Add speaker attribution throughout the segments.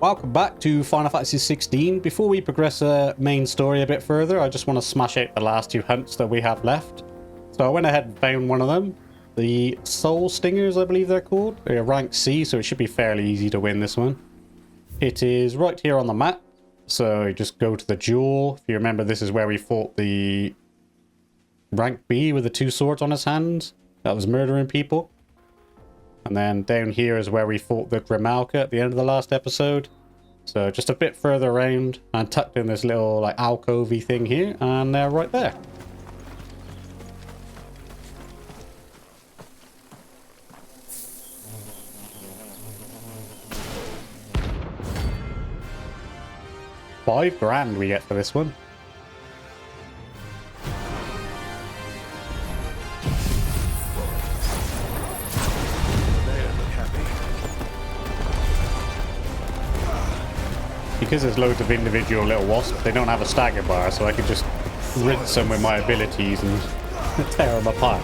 Speaker 1: Welcome back to Final Fantasy 16. Before we progress the main story a bit further, I just want to smash out the last two hunts that we have left. So I went ahead and found one of them. The Soul Stingers, I believe they're called. They're rank C, so it should be fairly easy to win this one. It is right here on the map. So you just go to the jewel. If you remember, this is where we fought the rank B with the two swords on his hands. That was murdering people. And then down here is where we fought the Grimalka at the end of the last episode. So just a bit further around and tucked in this little like alcove-y thing here, and they're right there. $5,000 we get for this one. Because there's loads of individual little wasps, they don't have a stagger bar, so I can just rinse them with my abilities and tear them apart.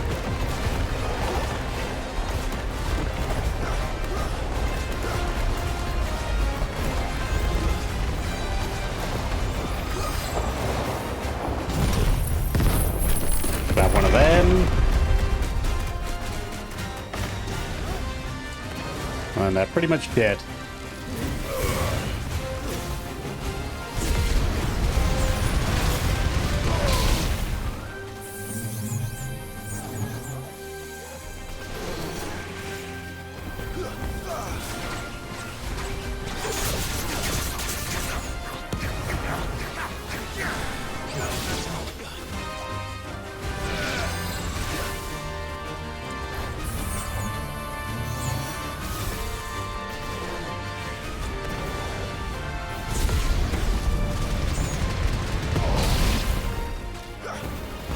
Speaker 1: Grab one of them. And they're pretty much dead.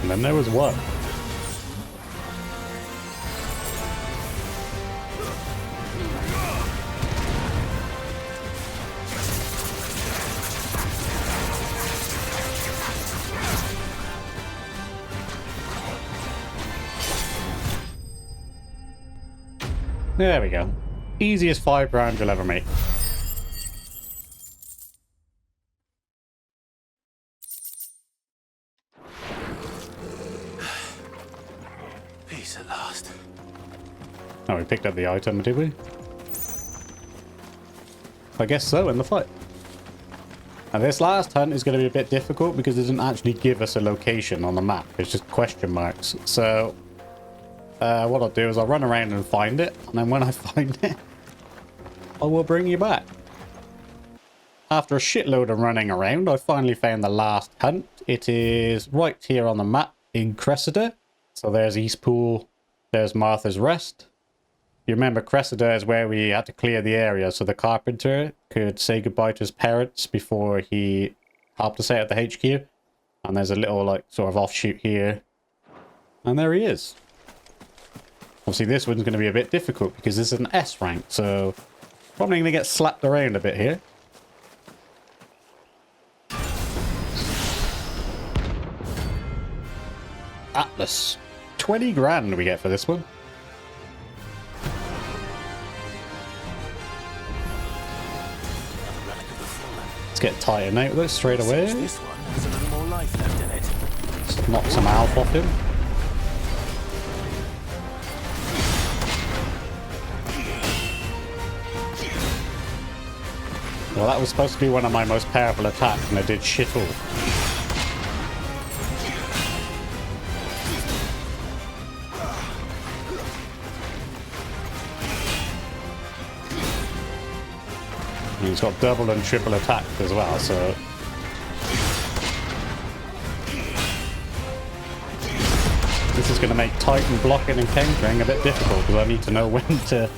Speaker 1: And then there was one. There we go. Easiest $5,000 you'll ever make.
Speaker 2: Peace at last.
Speaker 1: Oh, we picked up the item, did we? I guess so, in the fight. Now this last hunt is going to be a bit difficult because it doesn't actually give us a location on the map. It's just question marks. So what I'll do is I'll run around and find it, and then when I find it, I will bring you back. After a shitload of running around, I finally found the last hunt. It is right here on the map in Cressida. So there's Eastpool, there's Martha's Rest. You remember Cressida is where we had to clear the area so the carpenter could say goodbye to his parents before he helped us out at the HQ. And there's a little like sort of offshoot here. And there he is. Obviously this one's going to be a bit difficult because this is an S rank, so probably going to get slapped around a bit here. Atlas. $20,000 we get for this one. Let's get Titan out though straight away.
Speaker 2: This one has a little more life left in it.
Speaker 1: Let's knock some alpha off him. Well, that was supposed to be one of my most powerful attacks, and I did shit all. And he's got double and triple attack as well, so... This is going to make Titan blocking and countering a bit difficult, because I need to know when to...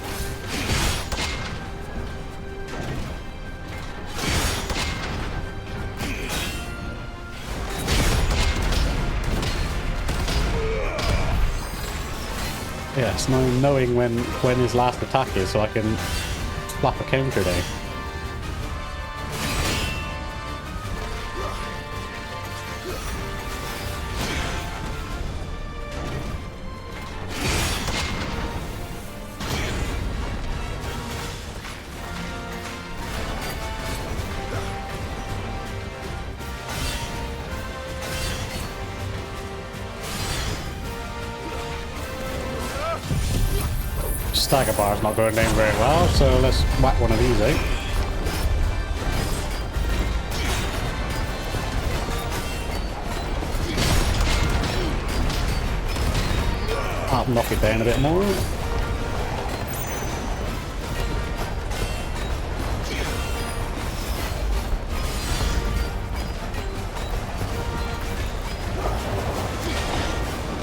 Speaker 1: Yes, knowing when his last attack is, so I can slap a counter down. stagger bar's not going down very well, so let's whack one of these out. I'll knock it down a bit more.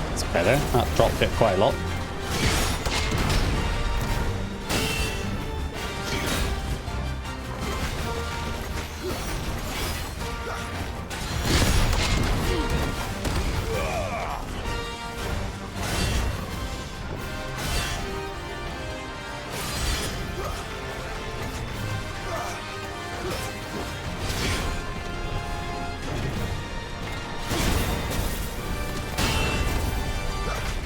Speaker 1: That's better. That dropped it quite a lot.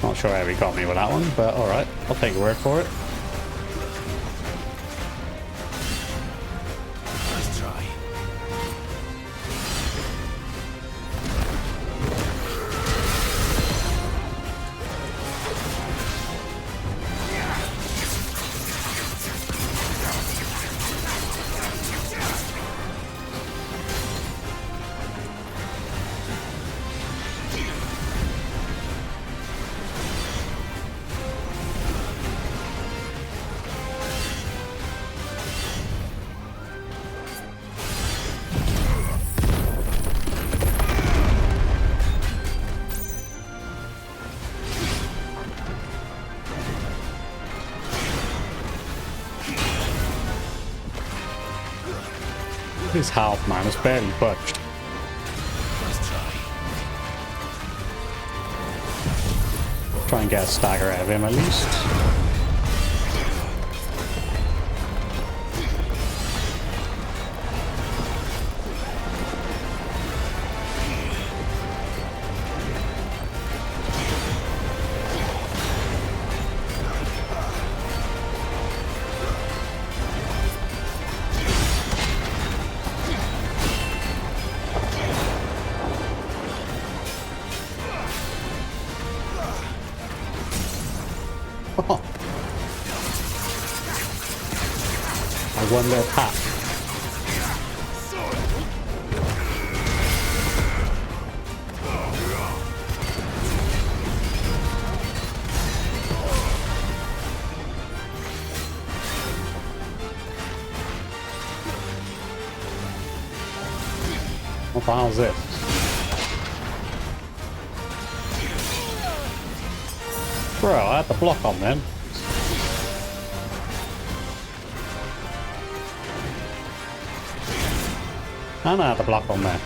Speaker 1: Not sure how he got me with that one, but alright, I'll take your word for it.
Speaker 2: Nice try.
Speaker 1: His health, man, it's barely budged.
Speaker 2: Nice try.
Speaker 1: Try and get a stagger out of him at least. One little tap. What the hell is this? Bro, I had the block on them. And I had the block on there.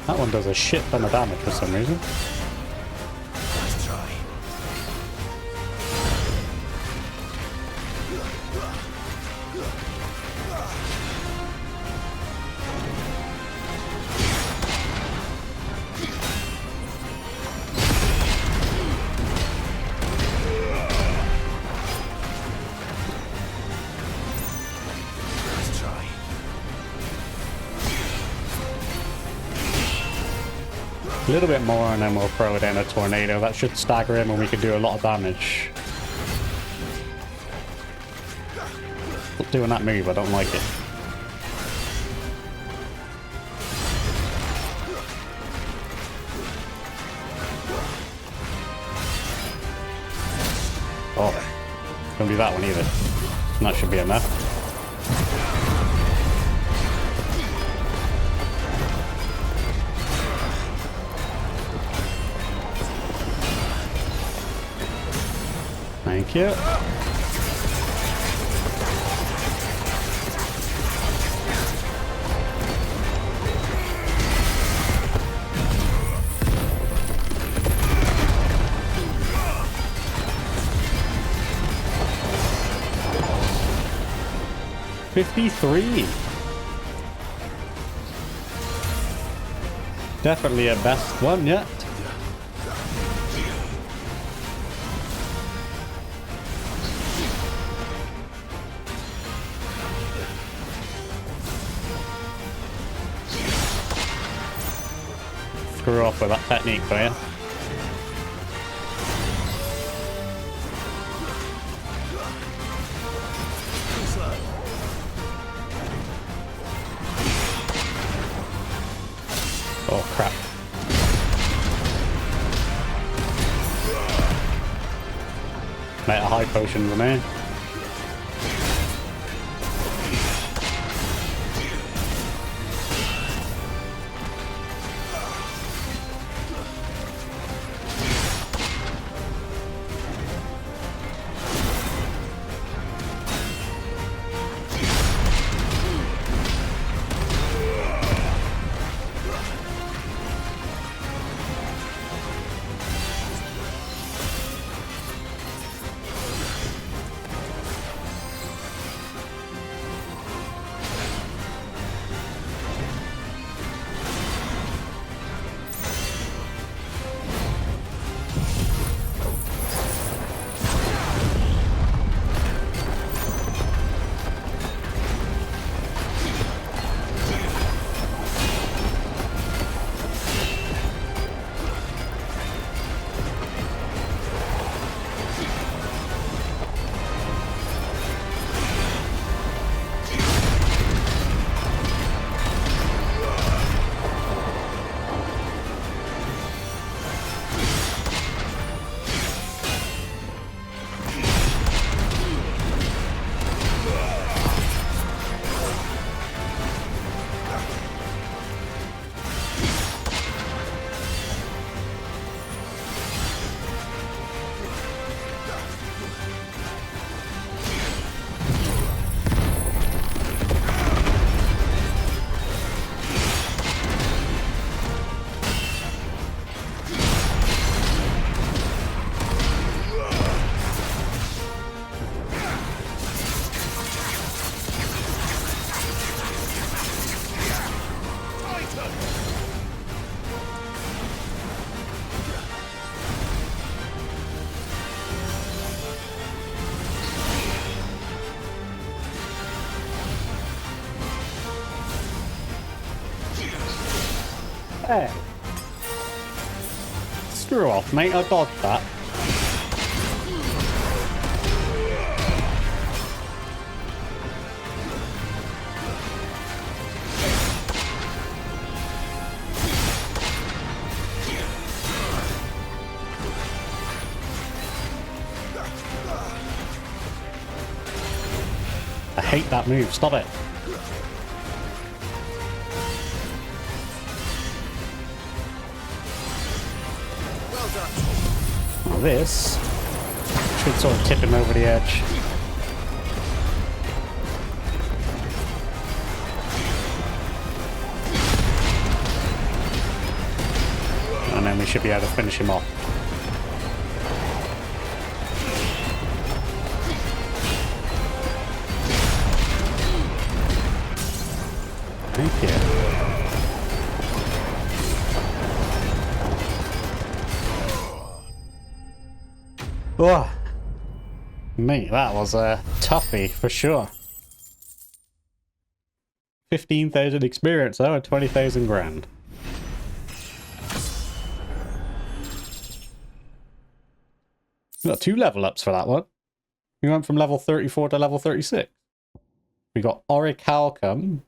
Speaker 1: That one does a shit ton of damage for some reason.
Speaker 2: Nice try. Nice try.
Speaker 1: A little bit more and then we'll throw it in a tornado. That should stagger him and we can do a lot of damage. Stop doing that move, I don't like it. Oh, don't do that one either. That should be enough. Thank you. $53. Definitely a best one yet. Screw off with that technique for you. Oh crap. Made a high potion for me. Hey. Screw off, mate. I dodged that. I hate that move. Stop it. Now this should sort of tip him over the edge. then we should be able to finish him off. Thank you. Oh, mate, that was a toughie for sure. 15,000 experience though, and 20,000 grand. We got 2 level ups for that one. We went from level 34 to level 36. We got Orichalcum.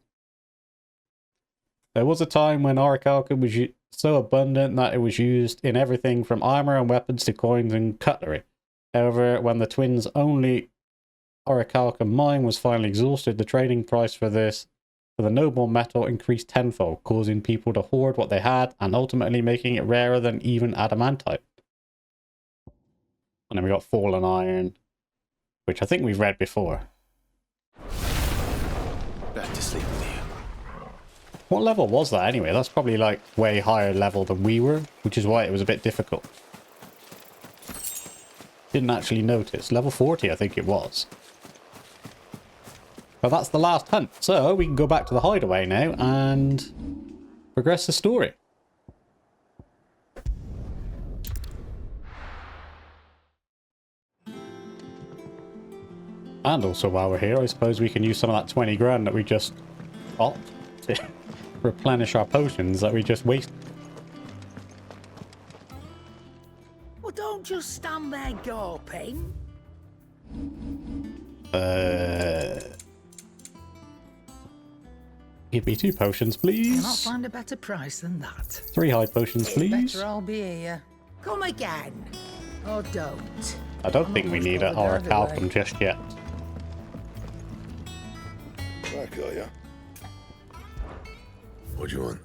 Speaker 1: There was a time when Orichalcum was so abundant that it was used in everything from armor and weapons to coins and cutlery. However, when the twins' only Orichalcum mine was finally exhausted, the trading price for the noble metal increased tenfold, causing people to hoard what they had and ultimately making it rarer than even adamantite. And then we got Fallen Iron, which I think we've read before.
Speaker 2: Back to sleep with you.
Speaker 1: What level was that anyway? That's probably like way higher level than we were, which is why it was a bit difficult. Didn't actually notice. Level 40 I think it was. But that's the last hunt, so we can go back to the hideaway now and progress the story. And also while we're here, I suppose we can use some of that 20 grand that we just got to replenish our potions that we just wasted.
Speaker 3: Well, don't just stand there gawping.
Speaker 1: Give me 2 potions, please.
Speaker 3: Cannot find a better price than that.
Speaker 1: 3 high potions, please.
Speaker 3: Better I'll be here. Come again. Or don't.
Speaker 1: I don't think we need an Orichalcum just yet.
Speaker 2: Back, are ya? What do you want?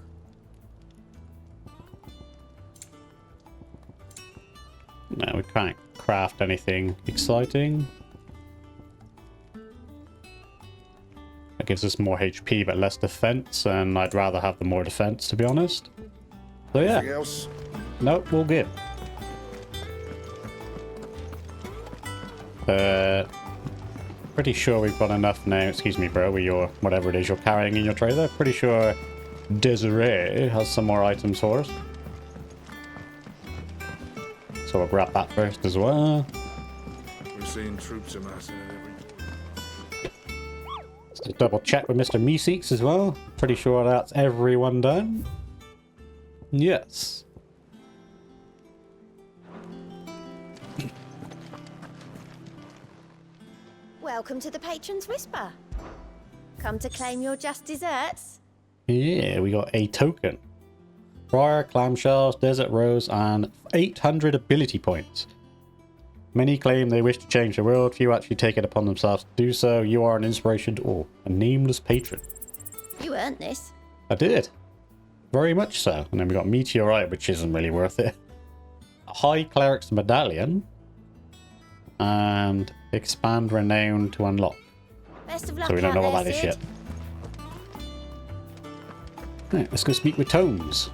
Speaker 1: No, we can't craft anything exciting. That gives us more HP but less defense, and I'd rather have the more defense, to be honest. So yeah.
Speaker 2: Anything else?
Speaker 1: Nope, we'll give. Pretty sure we've got enough now. Excuse me, bro, with your whatever it is you're carrying in your tray there. Pretty sure Desiree has some more items for us. So we'll grab that first as well.
Speaker 2: We're seeing troops amassing at every...
Speaker 1: Let's just double check with Mr. Meeseeks as well. Pretty sure that's everyone done. Yes.
Speaker 4: Welcome to the Patron's Whisper. Come to claim your just desserts?
Speaker 1: Yeah, we got a token. Briar, clamshells, desert rose, and 800 ability points. Many claim they wish to change the world. Few actually take it upon themselves to do so. You are an inspiration to all. A nameless patron.
Speaker 4: You earned this.
Speaker 1: I did. Very much so. And then we got Meteorite, which isn't really worth it. A High Cleric's Medallion. And Expand Renown to unlock.
Speaker 4: Best of luck.
Speaker 1: So we don't know
Speaker 4: out
Speaker 1: what that
Speaker 4: there,
Speaker 1: is
Speaker 4: Sid.
Speaker 1: yet. Right, let's go speak with Tomes.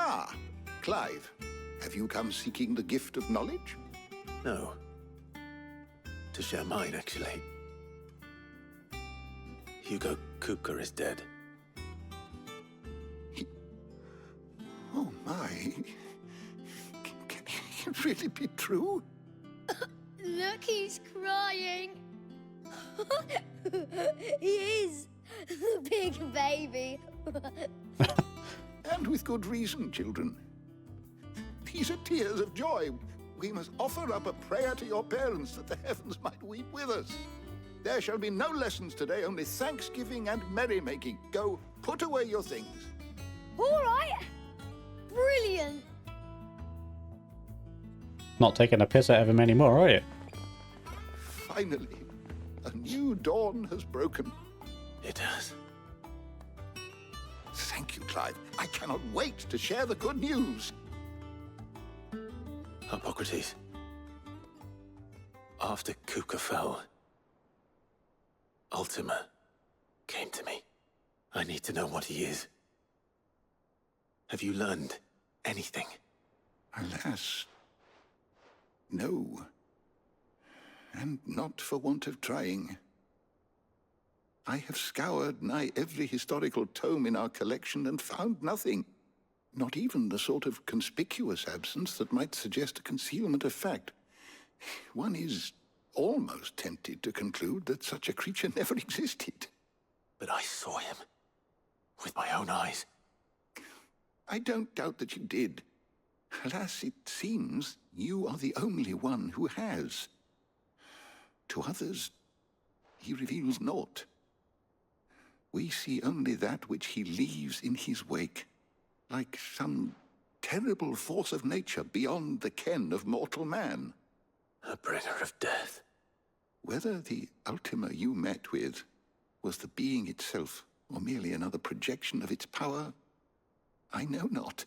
Speaker 5: Ah, Clive, have you come seeking the gift of knowledge?
Speaker 2: No. To share mine, actually. Hugo Kupka is dead.
Speaker 5: Oh my. Can it really be true?
Speaker 4: Look, he's crying. He is. The big baby.
Speaker 5: And with good reason, children. These are tears of joy. We must offer up a prayer to your parents that the heavens might weep with us. There shall be no lessons today, only thanksgiving and merrymaking. Go, put away your things.
Speaker 4: All right. Brilliant.
Speaker 1: not taking a piss out of him anymore, are you?
Speaker 5: Finally, a new dawn has broken.
Speaker 6: It has.
Speaker 5: Thank you, Clive. I cannot wait to share the good news.
Speaker 6: Hippocrates. After Kuka fell, Ultima came to me. I need to know what he is. Have you learned anything?
Speaker 5: Alas, no. And not for want of trying. I have scoured nigh every historical tome in our collection and found nothing. Not even the sort of conspicuous absence that might suggest a concealment of fact. One is almost tempted to conclude that such a creature never existed.
Speaker 6: But I saw him. With my own eyes.
Speaker 5: I don't doubt that you did. Alas, it seems you are the only one who has. To others, he reveals naught. We see only that which he leaves in his wake, like some terrible force of nature beyond the ken of mortal man.
Speaker 6: A bringer of death.
Speaker 5: Whether the Ultima you met with was the being itself, or merely another projection of its power, I know not.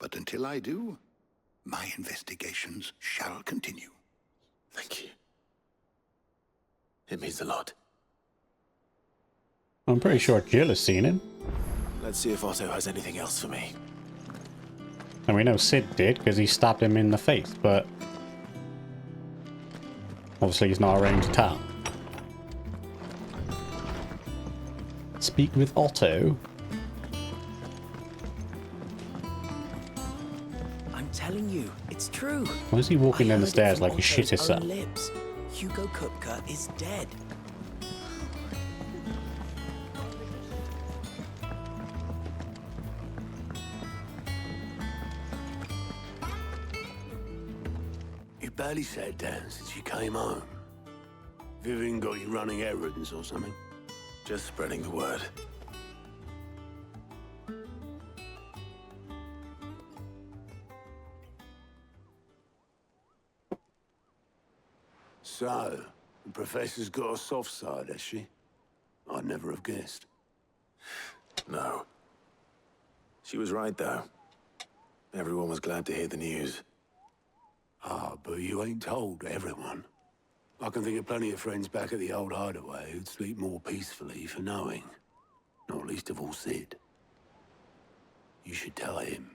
Speaker 5: But until I do, my investigations shall continue.
Speaker 6: Thank you. It means a lot.
Speaker 1: I'm pretty sure Jill has seen him.
Speaker 6: Let's see if Otto has anything else for me.
Speaker 1: And we know Sid did, because he stabbed him in the face, but... obviously he's not a ranged attack. Speak with Otto.
Speaker 3: I'm telling you, it's true.
Speaker 1: Why is he walking
Speaker 3: I
Speaker 1: down the
Speaker 3: heard it
Speaker 1: stairs
Speaker 3: from
Speaker 1: like he shit
Speaker 3: Otto's
Speaker 1: himself?
Speaker 3: own lips. Hugo Kupka is dead.
Speaker 6: You barely sat down since you came home. Vivian got you running errands or something? Just spreading the word. So, the Professor's got a soft side, has she? I'd never have guessed. No. She was right, though. Everyone was glad to hear the news. Ah, but you ain't told everyone. I can think of plenty of friends back at the old hideaway who'd sleep more peacefully for knowing. Not least of all Sid. You should tell him.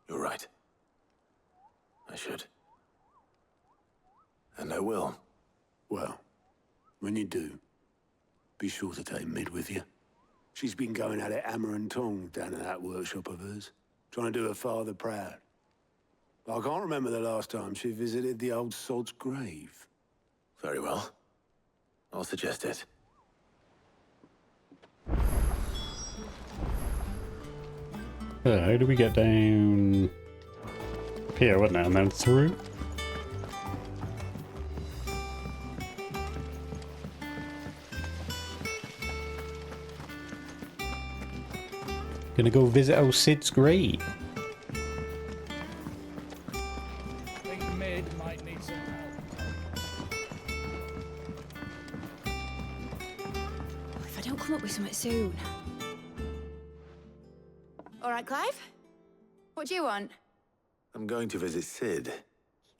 Speaker 6: You're right. I should. And I will. Well, when you do, be sure to take Mid with you. She's been going at it hammer and tongs down in that workshop of hers, trying to do her father proud. I can't remember the last time she visited the old sod's grave. Very well. I'll suggest it.
Speaker 1: How do we get down here, wasn't it? And then through? Gonna go visit old Sid's grave.
Speaker 7: I think Mid might need some help.
Speaker 4: If I don't come up with something soon. All right, Clive? What do you want?
Speaker 6: I'm going to visit Sid,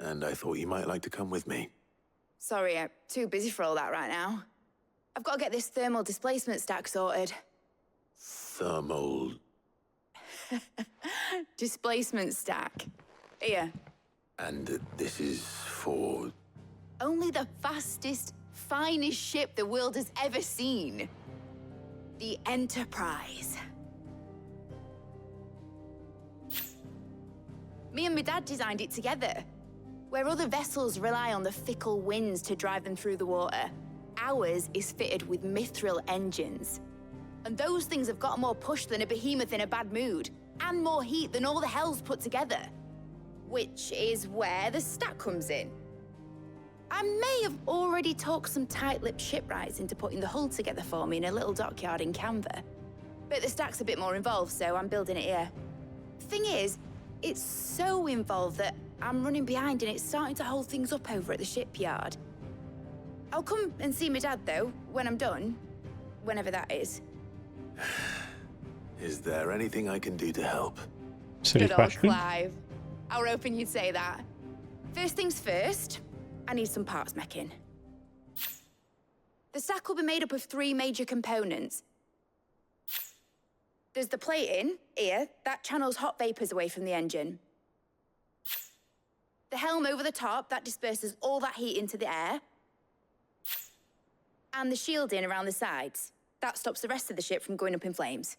Speaker 6: and I thought you might like to come with me.
Speaker 4: Sorry, I'm too busy for all that right now. I've got to get this thermal displacement stack sorted.
Speaker 6: Thermal...
Speaker 4: Displacement stack. Here.
Speaker 6: And this is for...
Speaker 4: Only the fastest, finest ship the world has ever seen. The Enterprise. Me and my dad designed it together. Where other vessels rely on the fickle winds to drive them through the water, ours is fitted with mithril engines. And those things have got more push than a behemoth in a bad mood, and more heat than all the hells put together. Which is where the stack comes in. I may have already talked some tight-lipped shipwrights into putting the hull together for me in a little dockyard in Canva. But the stack's a bit more involved, so I'm building it here. Thing is, It's so involved that I'm running behind and it's starting to hold things up over at the shipyard. I'll come and see my dad, though, when I'm done. Whenever that is.
Speaker 6: Is there anything I can do to help?
Speaker 1: Silly
Speaker 4: Good old
Speaker 1: question.
Speaker 4: Clive. I were hoping you'd say that. First things first, I need some parts making. The stack will be made up of 3 major components. There's the plating, here, that channels hot vapors away from the engine. The helm over the top, that disperses all that heat into the air. And the shielding around the sides. That stops the rest of the ship from going up in flames.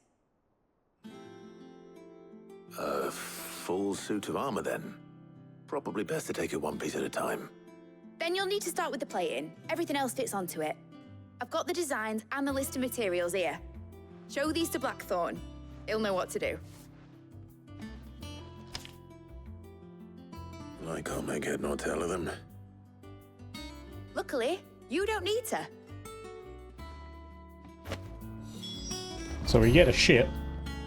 Speaker 6: A full suit of armor, then. Probably best to take it one piece at a time.
Speaker 4: Then you'll need to start with the plating. Everything else fits onto it. I've got the designs and the list of materials here. Show these to Blackthorn. He'll know what to do.
Speaker 6: I can't make head nor tail of them.
Speaker 4: Luckily, you don't need to.
Speaker 1: So we get a ship,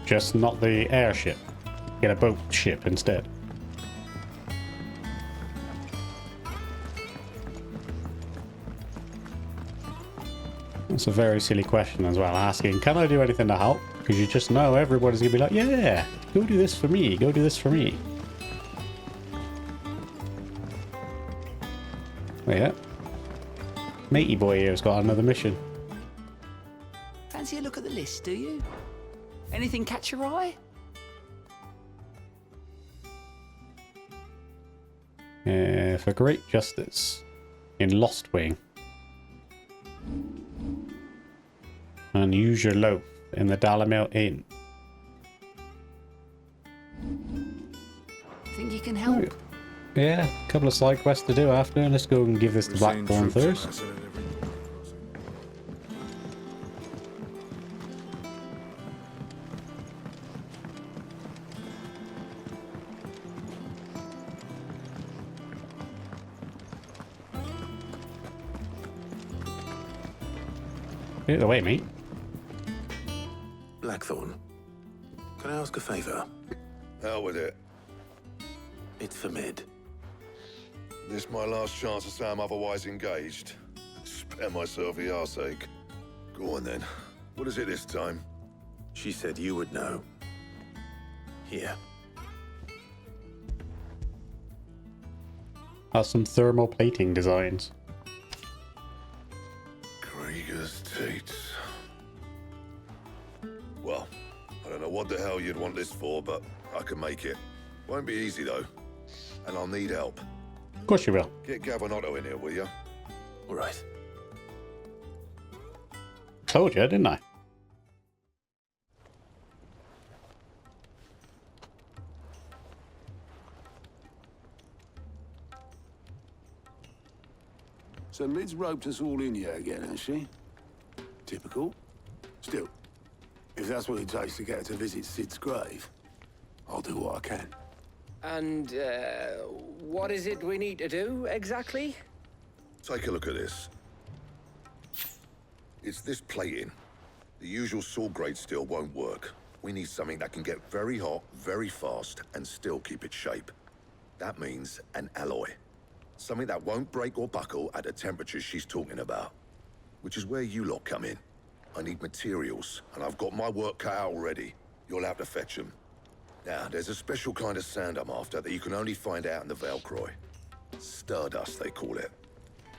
Speaker 1: just not the airship. Get a boat ship instead. That's a very silly question as well, asking, can I do anything to help? Because you just know everybody's going to be like, yeah, go do this for me, go do this for me. Oh yeah. Matey boy here's got another mission.
Speaker 3: Fancy a look at the list, do you? Anything catch your eye?
Speaker 1: For great justice in Lost Wing. And use your loaf in the Dalamel Inn.
Speaker 3: Think you can help?
Speaker 1: Yeah, a couple of side quests to do after. Let's go and give this to
Speaker 2: We're seeing
Speaker 1: Blackthorn
Speaker 2: troops
Speaker 1: first.
Speaker 2: amassing at every crossing.
Speaker 1: Get it away, mate.
Speaker 6: Blackthorn, can I ask a favor?
Speaker 5: Hell with it.
Speaker 6: It's for Mid.
Speaker 5: This my last chance to say I'm otherwise engaged. Spare myself the arseache. Go on then. What is it this time?
Speaker 6: She said you would know. Here.
Speaker 1: Has some thermal plating designs.
Speaker 5: Krieger's teats. Well, I don't know what the hell you'd want this for, but I can make it. Won't be easy though. And I'll need help.
Speaker 1: Of course you will.
Speaker 5: Get Gavin Otto in here, will ya?
Speaker 6: All right.
Speaker 1: Told you, didn't I?
Speaker 8: So Mid's roped us all in here again, has she? Typical. Still, if that's what it takes to get her to visit Sid's grave, I'll do what I can.
Speaker 9: And, what is it we need to do, exactly?
Speaker 5: Take a look at this. It's this plating. The usual saw grade steel won't work. We need something that can get very hot, very fast, and still keep its shape. That means an alloy. Something that won't break or buckle at the temperatures she's talking about. Which is where you lot come in. I need materials, and I've got my work cut out already. You'll have to fetch them. Now, there's a special kind of sand I'm after that you can only find out in the Valcroy. Stardust, they call it.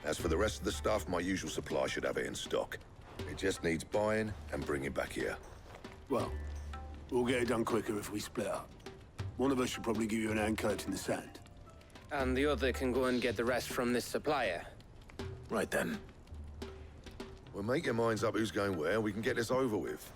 Speaker 5: As for the rest of the stuff, my usual supply should have it in stock. It just needs buying and bringing back here.
Speaker 8: Well, we'll get it done quicker if we split up. One of us should probably give you an hand collecting the sand.
Speaker 9: And the other can go and get the rest from this supplier.
Speaker 6: Right then.
Speaker 5: Well, make your minds up who's going where, and we can get this over with.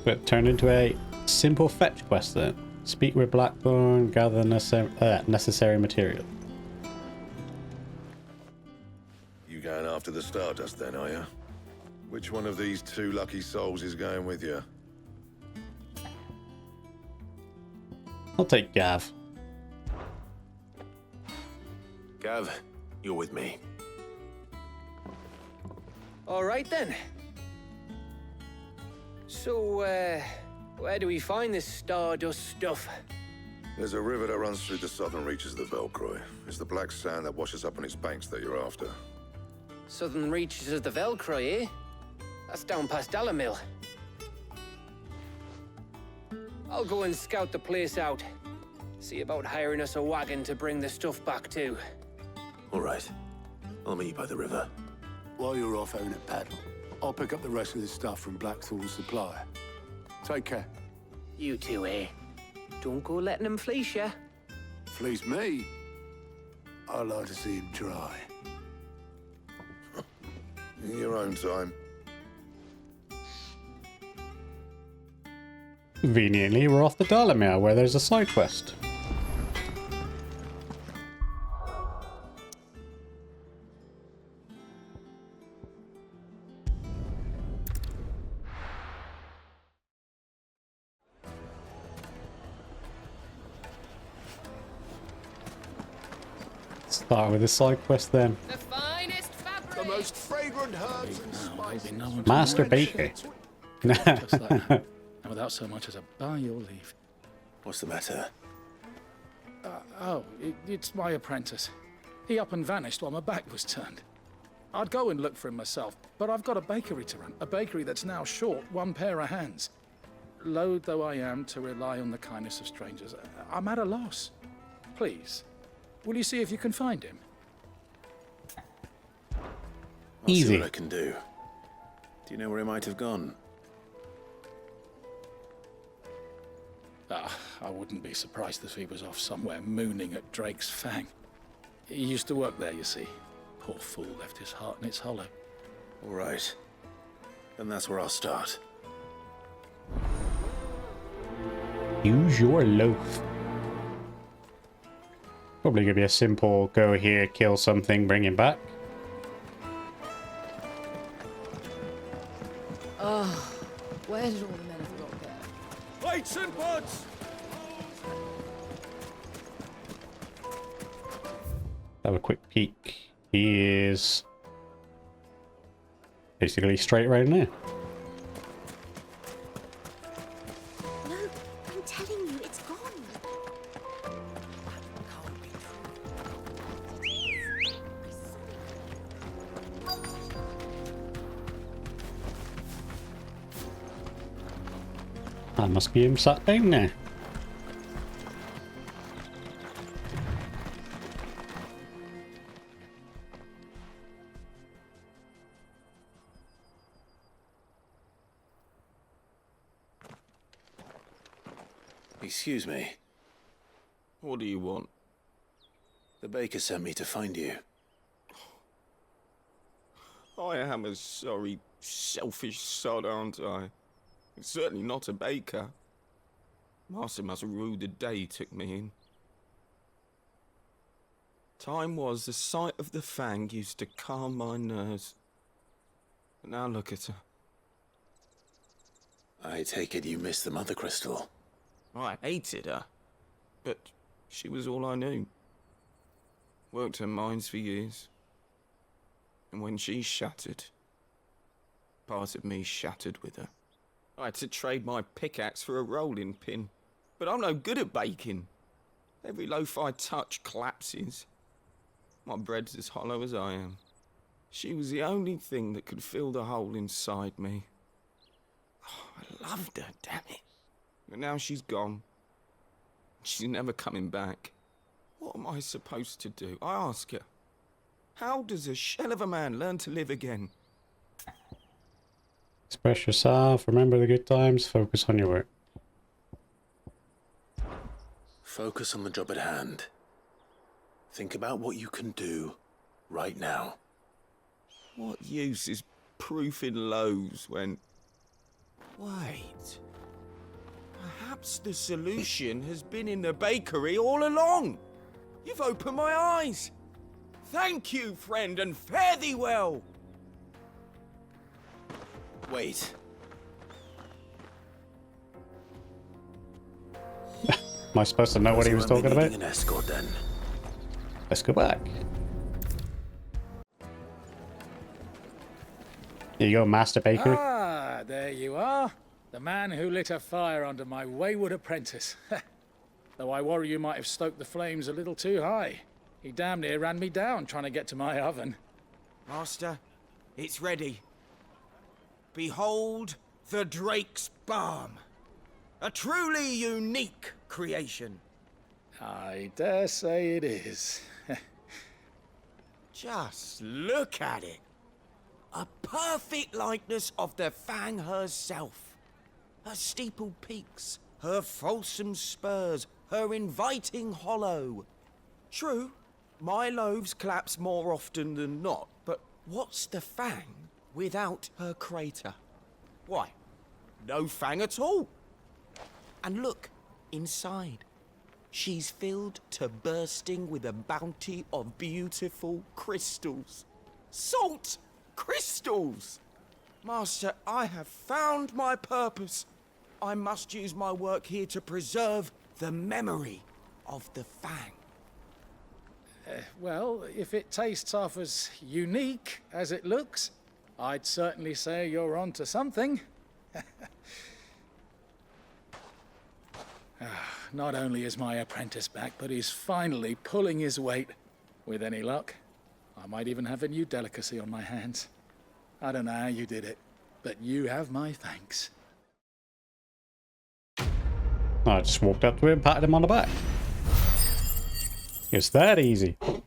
Speaker 1: But turned into a simple fetch quest then. Speak with Blackthorn, gather necessary material.
Speaker 5: You going after the Stardust then, are you? Which one of these two lucky souls is going with you?
Speaker 1: I'll take Gav.
Speaker 6: Gav, you're with me.
Speaker 9: All right, then. So, where do we find this stardust stuff?
Speaker 2: There's a river that runs through the southern reaches of the Velcroy. It's the black sand that washes up on its banks that you're after.
Speaker 9: Southern reaches of the Velcroy, eh? That's down past Alamil. I'll go and scout the place out. See about hiring us a wagon to bring the stuff back to.
Speaker 6: All right. I'll meet you by the river.
Speaker 8: While you're off having a paddle, I'll pick up the rest of this stuff from Blackthorn's supplier. Take care.
Speaker 9: You two, eh? Don't go letting him fleece ya.
Speaker 8: Fleece me? I like to see him try.
Speaker 2: In your own time.
Speaker 1: Conveniently, we're off the Dalamir, where there's a side quest. Start with the side quest then.
Speaker 9: The finest fabric!
Speaker 8: The most fragrant herbs and spices.
Speaker 1: Master Baker.
Speaker 7: Just like that. And without so much as a by your leave.
Speaker 6: What's the matter?
Speaker 7: It's my apprentice. He up and vanished while my back was turned. I'd go and look for him myself, but I've got a bakery to run. A bakery that's now short one pair of hands. Loath though I am to rely on the kindness of strangers, I'm at a loss. Please, will you see if you can find him?
Speaker 6: I'll see
Speaker 1: Easy.
Speaker 6: what I can do. Do you know where he might have gone?
Speaker 7: I wouldn't be surprised if he was off somewhere mooning at Drake's Fang. He used to work there, you see. Poor fool left his heart in its hollow.
Speaker 6: All right. Then that's where I'll start.
Speaker 1: Use your loaf. Probably gonna be a simple go here, kill something, bring him back.
Speaker 10: Where did all the men of the rock go?
Speaker 2: Plates and pots!
Speaker 1: Have a quick peek. He is basically straight right in there.
Speaker 10: No, I'm telling you, it's gone.
Speaker 1: That must be him sat down there.
Speaker 6: Excuse me.
Speaker 11: What do you want?
Speaker 6: The baker sent me to find you.
Speaker 11: I am a sorry, selfish sod, aren't I? Certainly not a baker. Master must rue the day he took me in. Time was the sight of the Fang used to calm my nerves. But now look at her.
Speaker 6: I take it you missed the Mother Crystal.
Speaker 11: I hated her, but she was all I knew. Worked her mines for years. And when she shattered, part of me shattered with her. I had to trade my pickaxe for a rolling pin, but I'm no good at baking. Every loaf I touch collapses. My bread's as hollow as I am. She was the only thing that could fill the hole inside me. Oh, I loved her, damn it. But now she's gone. She's never coming back. What am I supposed to do? I ask her. How does a shell of a man learn to live again?
Speaker 1: Express yourself, remember the good times, focus on your work.
Speaker 6: Focus on the job at hand. Think about what you can do right now.
Speaker 11: What use is proofing loaves when... Wait. Perhaps the solution has been in the bakery all along. You've opened my eyes. Thank you, friend, and fare thee well.
Speaker 6: Wait.
Speaker 1: Am I supposed to know what he was talking about?
Speaker 6: An escort, then.
Speaker 1: Let's go back. Here you go, Master Baker.
Speaker 7: Ah, there you are. The man who lit a fire under my wayward apprentice. Though I worry you might have stoked the flames a little too high. He damn near ran me down trying to get to my oven.
Speaker 11: Master, it's ready. Behold the Drake's Balm. A truly unique creation.
Speaker 7: I dare say it is.
Speaker 11: Just look at it. A perfect likeness of the Fang herself. Her steepled peaks, her fulsome spurs, her inviting hollow. True, my loaves collapse more often than not, but what's the Fang without her crater? Why, no Fang at all. And look, inside. She's filled to bursting with a bounty of beautiful crystals. Salt crystals! Master, I have found my purpose. I must use my work here to preserve the memory of the Fang.
Speaker 7: Well, if it tastes half as unique as it looks, I'd certainly say you're onto something. Not only is my apprentice back, but he's finally pulling his weight. With any luck, I might even have a new delicacy on my hands. I don't know how you did it, but you have my thanks.
Speaker 1: I just walked up to him, patted him on the back. It's that easy. Oh,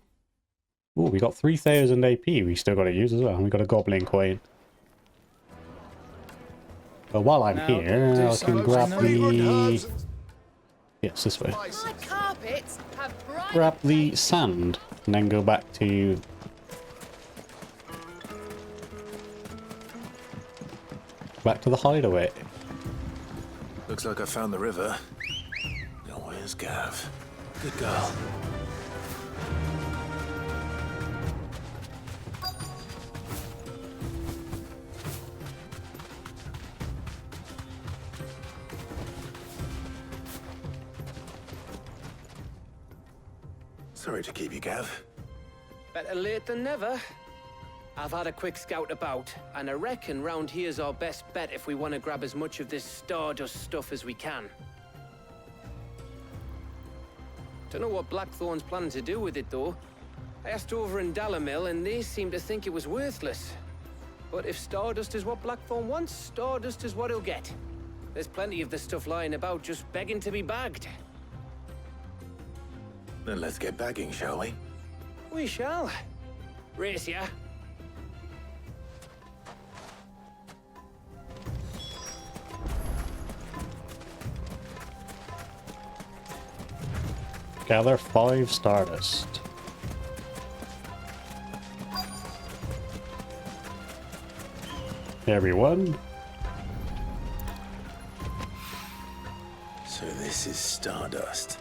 Speaker 1: we got 3,000 AP we still got to use as well. We got a goblin coin. But while I'm here, I can grab the... Yes, this way.
Speaker 4: My carpets have bright
Speaker 1: Grab the sand and then go back to... Back to the hideaway.
Speaker 6: Looks like I found the river. Now where's Gav? Good girl. Sorry to keep you, Gav.
Speaker 9: Better late than never. I've had a quick scout about, and I reckon round here's our best bet if we want to grab as much of this Stardust stuff as we can. Don't know what Blackthorn's planning to do with it, though. I asked over in Dalamil, and they seem to think it was worthless. But if Stardust is what Blackthorn wants, Stardust is what he'll get. There's plenty of this stuff lying about, just begging to be bagged.
Speaker 6: Then let's get bagging, shall we?
Speaker 9: We shall. Race ya.
Speaker 1: Gather 5 Stardust. Everyone.
Speaker 6: So this is Stardust.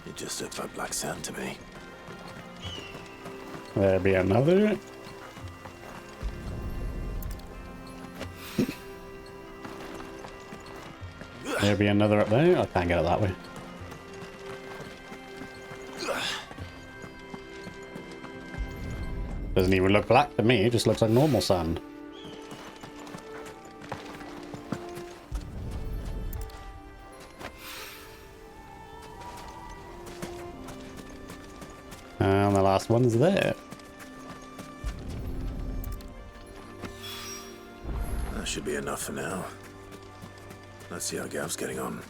Speaker 6: It just looks like black sand to me.
Speaker 1: There'll be another. There'll be another up there. I can't get it that way. Doesn't even look black to me, it just looks like normal sand. And the last one's there.
Speaker 6: That should be enough for now. Let's see how Gav's getting on.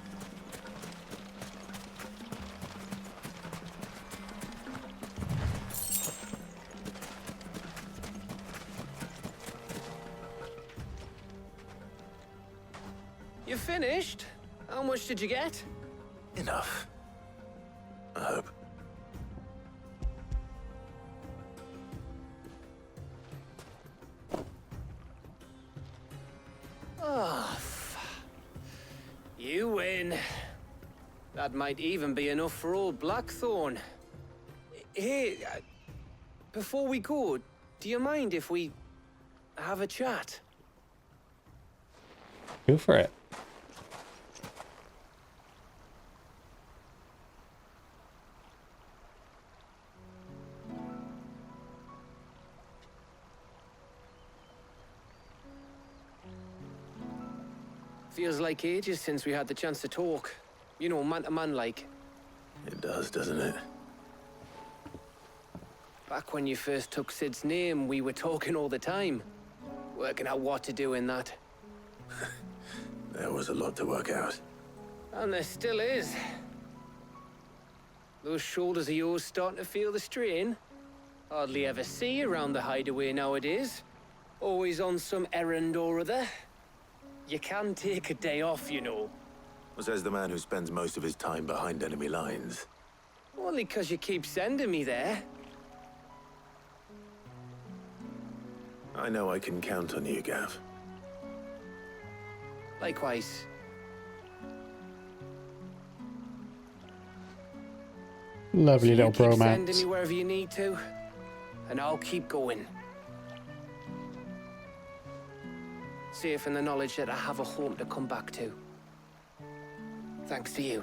Speaker 9: You finished? How much did you get?
Speaker 6: Enough. I hope.
Speaker 9: Oh, you win. That might even be enough for old Blackthorn. Hey, before we go, do you mind if we have a chat?
Speaker 1: Go for it.
Speaker 9: Feels like ages since we had the chance to talk. You know, man to man like.
Speaker 6: It does, doesn't it?
Speaker 9: Back when you first took Sid's name, we were talking all the time. Working out what to do in that.
Speaker 6: There was a lot to work out.
Speaker 9: And there still is. Those shoulders of yours starting to feel the strain. Hardly ever see you around the hideaway nowadays. Always on some errand or other. You can take a day off, you know.
Speaker 6: Says the man who spends most of his time behind enemy lines.
Speaker 9: Only 'cause you keep sending me there.
Speaker 6: I know I can count on you, Gav.
Speaker 9: Likewise.
Speaker 1: Lovely little
Speaker 9: Keep sending
Speaker 1: bromance.
Speaker 9: me wherever you need to, and I'll keep going. Safe in the knowledge that I have a home to come back to. Thanks to you.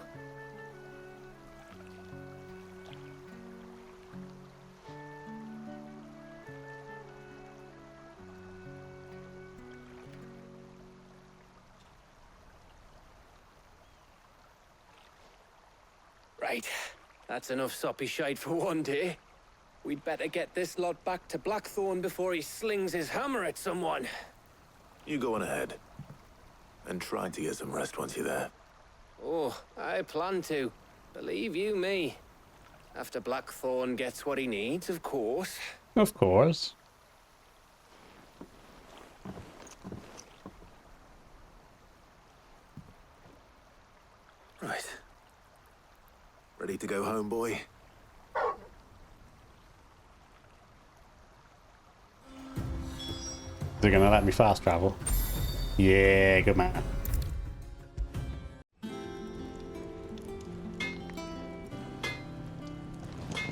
Speaker 9: Right. That's enough soppy shite for one day. We'd better get this lot back to Blackthorn before he slings his hammer at someone.
Speaker 6: You go on ahead. And try to get some rest once you're there.
Speaker 9: Oh, I plan to. Believe you me. After Blackthorn gets what he needs, of course.
Speaker 1: Of course.
Speaker 6: Right. Ready to go home, boy?
Speaker 1: They're gonna let me fast travel. Yeah, good man.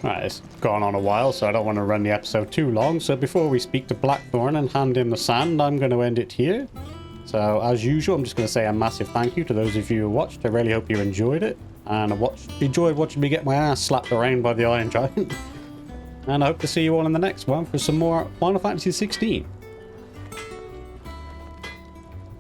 Speaker 1: Right, it's gone on a while, so I don't want to run the episode too long. So before we speak to Blackthorn and hand in the sand, I'm going to end it here. So as usual, I'm just going to say a massive thank you to those of you who watched. I really hope you enjoyed it. And enjoyed watching me get my ass slapped around by the Iron Giant. And I hope to see you all in the next one for some more Final Fantasy 16.